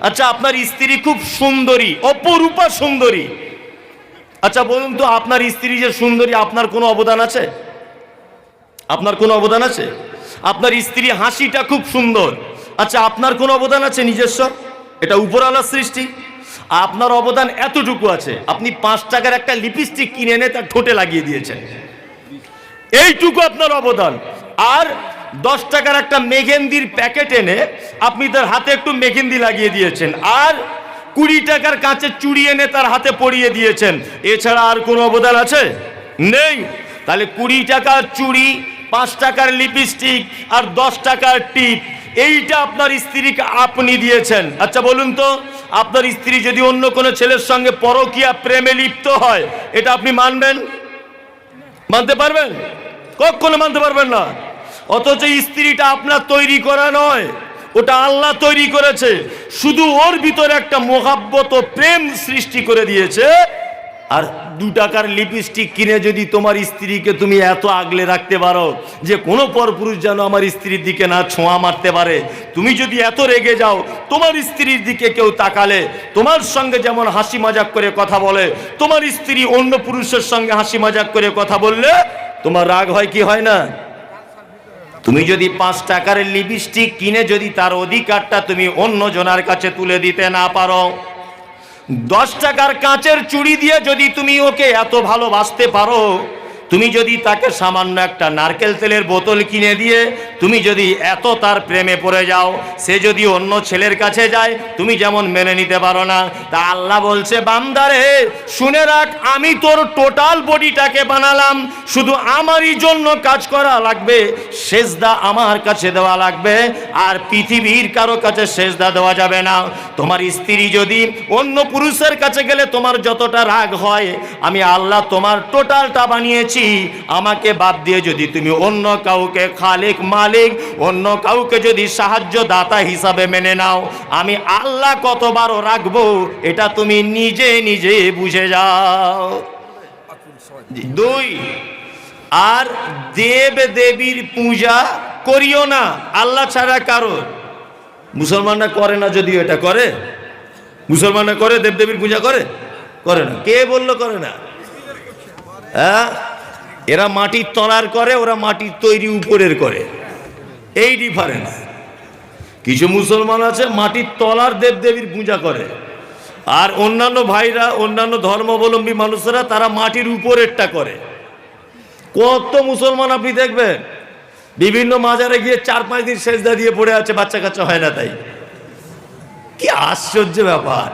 আচ্ছা, আপনার স্ত্রী খুব সুন্দরী, অপরূপা সুন্দরী। আচ্ছা বলুন তো, আপনার স্ত্রী যে সুন্দরী, আপনার কোনো অবদান আছে? আপনার কোনো অবদান আছে? আপনার স্ত্রী হাসিটা খুব সুন্দর, আচ্ছা আপনার কোনো অবদান আছে নিজস্ব? এটা উপরওয়ালার সৃষ্টি। আপনার অবদান এতটুকু আছে, আপনি 5 টাকার একটা লিপস্টিক কিনে এনে তার ঠোঁটে লাগিয়ে দিয়েছেন, এইটুকু আপনার অবদান। আর 10 টাকার একটা মেহেন্দির প্যাকেট এনে আপনি তার হাতে একটু মেহেন্দি লাগিয়ে দিয়েছেন, আর 20 টাকার কাঁচের চুড়ি এনে তার হাতে পরিয়ে দিয়েছেন। এছাড়া আর কোনো অবদান আছে? নেই। তাহলে 20 টাকার চুড়ি, 5 টাকার লিপস্টিক আর 10 টাকার টিপ, এইটা আপনার স্ত্রীকে আপনি দিয়েছেন। আচ্ছা বলুন তো, আপনার স্ত্রী যদি অন্য কোনো ছেলের সঙ্গে পরকীয়া প্রেমে লিপ্ত হয়, এটা আপনি মানবেন? মানতে পারবেন? কখনো মানতে পারবেন না। অথচ স্ত্রীটা আপনার তৈরি করা নয়, ওটা আল্লাহ তৈরি করেছে। শুধু ওর ভিতরে একটা মোহাব্বত ও প্রেম সৃষ্টি করে দিয়েছে। আর 2 টাকার লিপস্টিক কিনে যদি তোমার স্ত্রীকে তুমি এত আগলে রাখতে পারো যে কোনো পরপুরুষ যেন আমার স্ত্রীর দিকে না ছোঁয়া মারতে পারে, তুমি যদি এত রেগে যাও, তোমার স্ত্রীর দিকে কেউ তাকালে তোমার সঙ্গে যেমন হাসি মজাক করে কথা বলে, তোমার স্ত্রী অন্য পুরুষের সঙ্গে হাসি মজাক করে কথা বললে তোমার রাগ হয় কি হয় না? তুমি যদি 5 টাকার লিপস্টিক কিনে যদি তার অধিকারটা তুমি অন্য জনের কাছে তুলে দিতে না পারো, 10 টাকার কাঁচের চুড়ি দিয়ে যদি তুমি ওকে এত ভালোবাসতে পারো, তুমি যদি তাকে সামান্য একটা নারকেল তেলের বোতল কিনে দিয়ে তুমি যদি এত তার প্রেমে পড়ে যাও, সে যদি অন্য ছেলের কাছে যায় তুমি যেমন মেনে নিতে পারো না, তা আল্লাহ বলছে বান্দারে শুনে রাখ, আমি তোর টোটাল বডিটাকে বানালাম, শুধু আমারই জন্য কাজ করা লাগবে, সেজদা আমার কাছে দেওয়া লাগবে, আর পৃথিবীর কারো কাছে সেজদা দেওয়া যাবে না। তোমার স্ত্রী যদি অন্য পুরুষের কাছে গেলে তোমার যতটা রাগ হয়, আমি আল্লাহ তোমার টোটালটা বানিয়েছি, আমাকে বাদ দিয়ে যদি তুমি অন্য কাউকে খালিক মালিক, অন্য কাউকে যদি সাহায্য দাতা হিসাবে মেনে নাও, আমি আল্লাহ কতবারও রাখবো এটা তুমি নিজে নিজে বুঝে যাও। 2, আর দেব দেবীর পূজা করিও না আল্লাহ ছাড়া কারো। মুসলমানরা করে না, যদিও এটা করে, মুসলমানরা করে, দেবদেবীর পূজা করে? করে না। কে বললো করে না? হ্যাঁ, এরা মাটির তলার করে, ওরা মাটির তৈরি উপরের করে, এই ডিফারেন্স। কিছু মুসলমান আছে মাটির তলার দেবদেবীর পূজা করে, আর অন্যান্য ভাইরা, অন্যান্য ধর্মাবলম্বী মানুষেরা তারা মাটির উপরেরটা করে। কত মুসলমান আপনি দেখবেন বিভিন্ন মাজারে গিয়ে 4-5 দিন সেজদা দিয়ে পড়ে আছে, বাচ্চা কাচ্চা হয় না। তাই কি আশ্চর্য ব্যাপার!